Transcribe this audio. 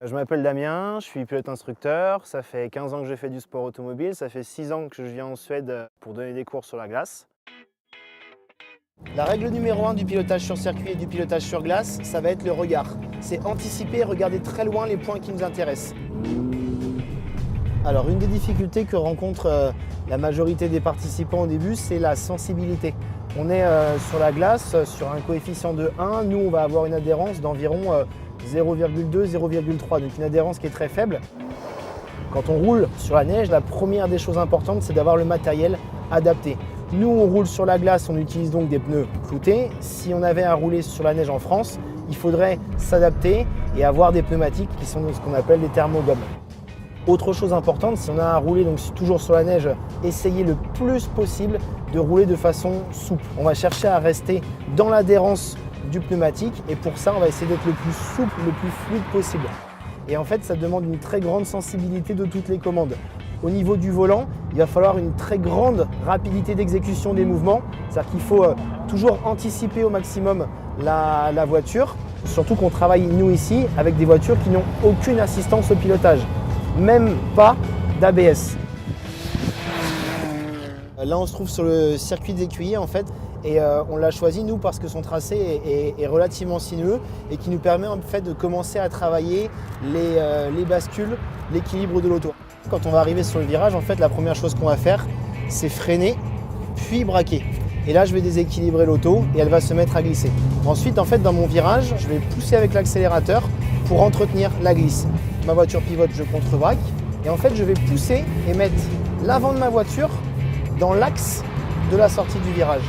Je m'appelle Damien, je suis pilote instructeur, ça fait 15 ans que je fais du sport automobile, ça fait 6 ans que je viens en Suède pour donner des cours sur la glace. La règle numéro 1 du pilotage sur circuit et du pilotage sur glace, ça va être le regard. C'est anticiper et regarder très loin les points qui nous intéressent. Alors une des difficultés que rencontre la majorité des participants au début, c'est la sensibilité. On est sur la glace, sur un coefficient de 1, nous on va avoir une adhérence d'environ 0,2, 0,3, donc une adhérence qui est très faible. Quand on roule sur la neige, la première des choses importantes, c'est d'avoir le matériel adapté. Nous, on roule sur la glace, on utilise donc des pneus cloutés. Si on avait à rouler sur la neige en France, il faudrait s'adapter et avoir des pneumatiques qui sont ce qu'on appelle des thermogommes. Autre chose importante, si on a à rouler donc toujours sur la neige, essayez le plus possible de rouler de façon souple. On va chercher à rester dans l'adhérence du pneumatique et pour ça, on va essayer d'être le plus souple, le plus fluide possible. Et en fait, ça demande une très grande sensibilité de toutes les commandes. Au niveau du volant, il va falloir une très grande rapidité d'exécution des mouvements. C'est-à-dire qu'il faut toujours anticiper au maximum la voiture. Surtout qu'on travaille, nous ici, avec des voitures qui n'ont aucune assistance au pilotage. Même pas d'ABS. Là, on se trouve sur le circuit d'Écuyer en fait, et on l'a choisi nous parce que son tracé est relativement sinueux et qui nous permet en fait de commencer à travailler les bascules, l'équilibre de l'auto. Quand on va arriver sur le virage, en fait, la première chose qu'on va faire, c'est freiner puis braquer. Et là, je vais déséquilibrer l'auto et elle va se mettre à glisser. Ensuite, en fait, dans mon virage, je vais pousser avec l'accélérateur pour entretenir la glisse. Ma voiture pivote, je contre-braque et en fait, je vais pousser et mettre l'avant de ma voiture dans l'axe de la sortie du virage.